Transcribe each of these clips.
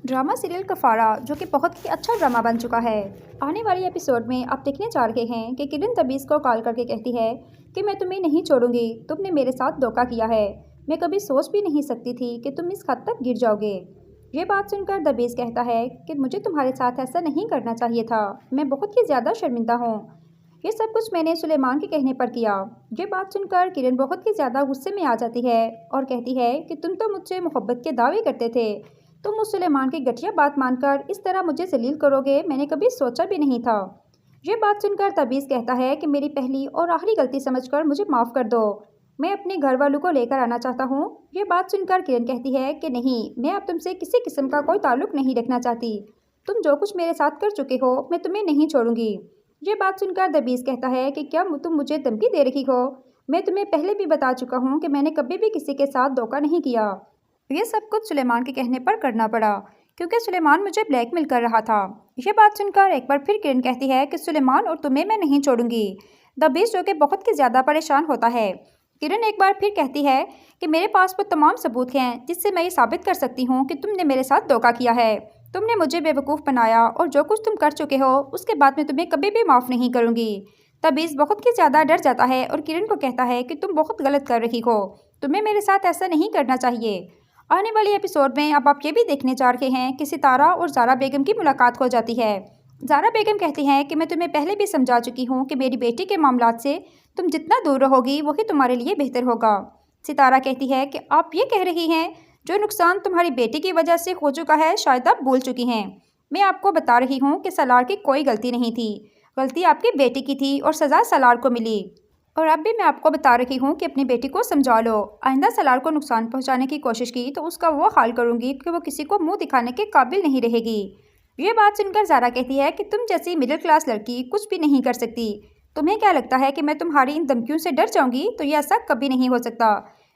Drama serial कफारा जो कि बहुत ही अच्छा ड्रामा बन चुका है। आने वाले एपिसोड में आप देखने जा रहे हैं कि किरण तबीज़ को कॉल करके कहती है कि मैं तुम्हें नहीं छोड़ूंगी, तुमने मेरे साथ धोखा किया है। मैं कभी सोच भी नहीं सकती थी कि तुम इस हद तक गिर जाओगे। ये बात सुनकर तबीज़ कहता है कि मुझे तुम्हारे साथ ऐसा नहीं करना चाहिए था, मैं बहुत ही ज़्यादा शर्मिंदा हूँ। ये सब कुछ मैंने सुलेमान के कहने पर किया। ये बात सुनकर किरण बहुत ही ज़्यादा गुस्से में आ जाती है और कहती है कि तुम तो मुझसे मोहब्बत के दावे करते थे, तुम उस सुलेमान की घटिया बात मानकर इस तरह मुझे जलील करोगे, मैंने कभी सोचा भी नहीं था। ये बात सुनकर तबीज़ कहता है कि मेरी पहली और आखिरी गलती समझकर मुझे माफ़ कर दो, मैं अपने घर वालों को लेकर आना चाहता हूँ। ये बात सुनकर किरण कहती है कि नहीं, मैं अब तुमसे किसी किस्म का कोई ताल्लुक़ नहीं रखना चाहती, तुम जो कुछ मेरे साथ कर चुके हो मैं तुम्हें नहीं छोड़ूंगी। ये बात सुनकर तबीज़ कहता है कि क्या तुम मुझे धमकी दे रही हो, मैं तुम्हें पहले भी बता चुका हूँ कि मैंने कभी भी किसी के साथ धोखा नहीं किया। ये सब कुछ सुलेमान के कहने पर करना पड़ा क्योंकि सुलेमान मुझे ब्लैकमेल कर रहा था। ये बात सुनकर एक बार फिर किरण कहती है कि सुलेमान और तुम्हें मैं नहीं छोड़ूंगी। तबीज़ जो कि बहुत ही ज़्यादा परेशान होता है। किरण एक बार फिर कहती है कि मेरे पास वो तमाम सबूत हैं जिससे मैं ये साबित कर सकती हूँ कि तुमने मेरे साथ धोखा किया है, तुमने मुझे बेवकूफ़ बनाया और जो कुछ तुम कर चुके हो उसके बाद मैं तुम्हें कभी भी माफ़ नहीं करूँगी। तबीज़ बहुत ही ज़्यादा डर जाता है और किरण को कहता है कि तुम बहुत गलत कर रही हो, तुम्हें मेरे साथ ऐसा नहीं करना चाहिए। आने वाली एपिसोड में अब आप ये भी देखने जा रहे हैं कि सितारा और ज़ारा बेगम की मुलाकात हो जाती है। ज़ारा बेगम कहती हैं कि मैं तुम्हें पहले भी समझा चुकी हूँ कि मेरी बेटी के मामलात से तुम जितना दूर रहोगी वही तुम्हारे लिए बेहतर होगा। सितारा कहती है कि आप ये कह रही हैं जो नुकसान तुम्हारी बेटी की वजह से हो चुका है शायद आप भूल चुकी हैं। मैं आपको बता रही हूँ कि सलार की कोई गलती नहीं थी, गलती आपकी बेटी की थी और सज़ा सलार को मिली। और अब भी मैं आपको बता रही हूँ कि अपनी बेटी को समझा लो, आइंदा सलार को नुकसान पहुँचाने की कोशिश की तो उसका वो हाल करूँगी कि वो किसी को मुंह दिखाने के काबिल नहीं रहेगी। ये बात सुनकर ज़ारा कहती है कि तुम जैसी मिडिल क्लास लड़की कुछ भी नहीं कर सकती, तुम्हें क्या लगता है कि मैं तुम्हारी इन धमकियों से डर जाऊँगी, तो ये ऐसा कभी नहीं हो सकता।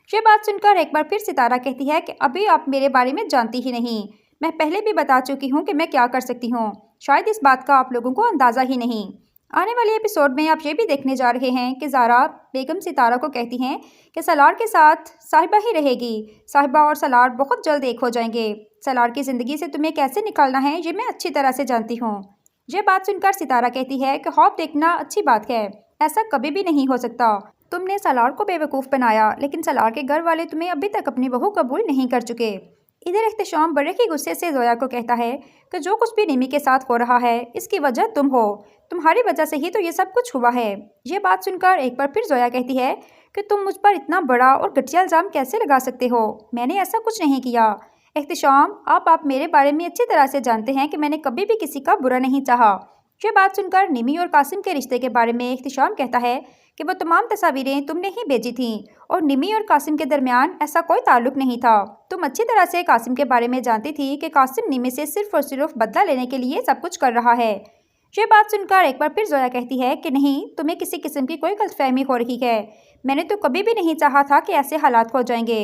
ये बात सुनकर एक बार फिर सितारा कहती है कि अभी आप मेरे बारे में जानती ही नहीं, मैं पहले भी बता चुकी हूँ कि मैं क्या कर सकती हूँ, शायद इस बात का आप लोगों को अंदाज़ा ही नहीं। आने वाले एपिसोड में आप ये भी देखने जा रहे हैं कि ज़ारा बेगम सितारा को कहती हैं कि सलार के साथ साहिबा ही रहेगी, साहिबा और सलार बहुत जल्द एक हो जाएंगे, सलार की ज़िंदगी से तुम्हें कैसे निकालना है ये मैं अच्छी तरह से जानती हूँ। ये बात सुनकर सितारा कहती है कि ख्वाब देखना अच्छी बात है, ऐसा कभी भी नहीं हो सकता, तुमने सलार को बेवकूफ़ बनाया लेकिन सलार के घर वाले तुम्हें अभी तक अपनी बहू कबूल नहीं कर चुके। इधर एहतशाम बड़े ही गुस्से से जोया को कहता है कि जो कुछ भी निमी के साथ हो रहा है इसकी वजह तुम हो, तुम्हारी वजह से ही तो ये सब कुछ हुआ है। ये बात सुनकर एक बार फिर जोया कहती है कि तुम मुझ पर इतना बड़ा और घटिया इल्ज़ाम कैसे लगा सकते हो, मैंने ऐसा कुछ नहीं किया। एहतशाम आप मेरे बारे में अच्छी तरह से जानते हैं कि मैंने कभी भी किसी का बुरा नहीं चाहा। ये बात सुनकर निमी और कासिम के रिश्ते के बारे में एहतशाम कहता है कि वो तमाम तस्वीरें तुमने ही भेजी थीं और निमी और कासिम के दरमियान ऐसा कोई ताल्लुक नहीं था। तुम अच्छी तरह से कासिम के बारे में जानती थी कि कासिम निमी से सिर्फ और सिर्फ बदला लेने के लिए सब कुछ कर रहा है। ये बात सुनकर एक बार फिर जोया कहती है कि नहीं, तुम्हें किसी किस्म की कोई गलतफहमी हो रही है, मैंने तो कभी भी नहीं चाहा था कि ऐसे हालात हो जाएंगे।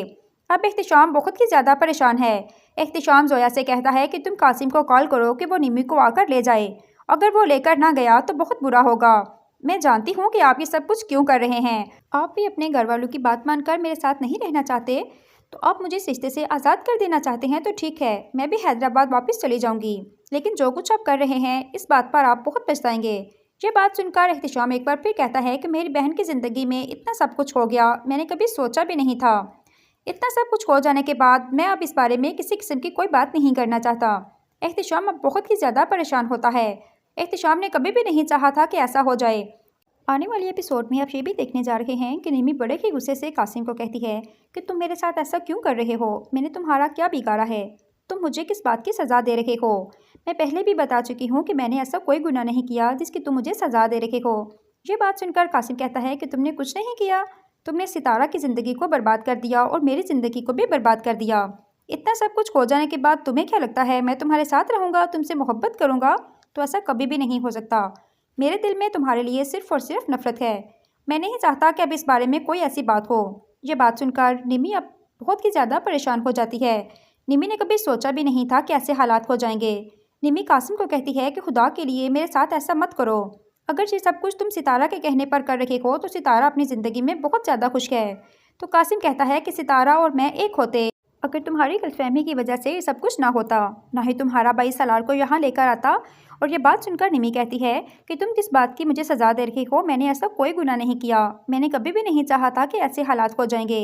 अब एहतशाम बहुत ही ज़्यादा परेशान है। एहतशाम जोया से कहता है कि तुम कासिम को कॉल करो कि वो निमी को आकर ले जाए, अगर वो लेकर ना गया तो बहुत बुरा होगा। मैं जानती हूँ कि आप ये सब कुछ क्यों कर रहे हैं, आप भी अपने घर वालों की बात मानकर मेरे साथ नहीं रहना चाहते, तो आप मुझे इस रिश्ते से आज़ाद कर देना चाहते हैं तो ठीक है, मैं भी हैदराबाद वापस चली जाऊँगी, लेकिन जो कुछ आप कर रहे हैं इस बात पर आप बहुत पछताएंगे। ये बात सुनकर एहतशाम एक बार फिर कहता है कि मेरी बहन की ज़िंदगी में इतना सब कुछ हो गया, मैंने कभी सोचा भी नहीं था। इतना सब कुछ हो जाने के बाद मैं अब इस बारे में किसी किस्म की कोई बात नहीं करना चाहता। एहतशाम अब बहुत ही ज़्यादा परेशान होता है। एहतशाम ने कभी भी नहीं चाहा था कि ऐसा हो जाए। आने वाली एपिसोड में आप ये भी देखने जा रहे हैं कि निमी बड़े ही गुस्से से कासिम को कहती है कि तुम मेरे साथ ऐसा क्यों कर रहे हो, मैंने तुम्हारा क्या बिगाड़ा है, तुम मुझे किस बात की सज़ा दे रहे हो, मैं पहले भी बता चुकी हूँ कि मैंने ऐसा कोई गुनाह नहीं किया जिसकी तुम मुझे सज़ा दे रहे हो। ये बात सुनकर कासिम कहता है कि तुमने कुछ नहीं किया, तुमने सितारा की ज़िंदगी को बर्बाद कर दिया और मेरी ज़िंदगी को भी बर्बाद कर दिया। इतना सब कुछ हो जाने के बाद तुम्हें क्या लगता है मैं तुम्हारे साथ रहूँगा, तुमसे मोहब्बत करूँगा, तो ऐसा कभी भी नहीं हो सकता। मेरे दिल में तुम्हारे लिए सिर्फ और सिर्फ नफरत है, मैं नहीं चाहता कि अब इस बारे में कोई ऐसी बात हो। ये बात सुनकर निमी अब बहुत ही ज़्यादा परेशान हो जाती है। निमी ने कभी सोचा भी नहीं था कि ऐसे हालात हो जाएंगे। निमी कासिम को कहती है कि खुदा के लिए मेरे साथ ऐसा मत करो, अगर ये सब कुछ तुम सितारा के कहने पर कर रहे हो तो सितारा अपनी ज़िंदगी में बहुत ज़्यादा खुश है। तो कासिम कहता है कि सितारा और मैं एक होते अगर तुम्हारी गलतफहमी की वजह से सब कुछ ना होता, ना ही तुम्हारा भाई सलार को यहाँ लेकर आता। और ये बात सुनकर निमी कहती है कि तुम किस बात की मुझे सज़ा दे रही हो, मैंने ऐसा कोई गुनाह नहीं किया। मैंने कभी भी नहीं चाहा था कि ऐसे हालात हो जाएंगे।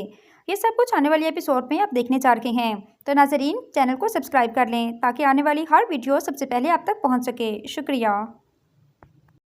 ये सब कुछ आने वाले एपिसोड में आप देखने जा रहे हैं। तो नाजरीन, चैनल को सब्सक्राइब कर लें ताकि आने वाली हर वीडियो सबसे पहले आप तक पहुँच सके। शुक्रिया।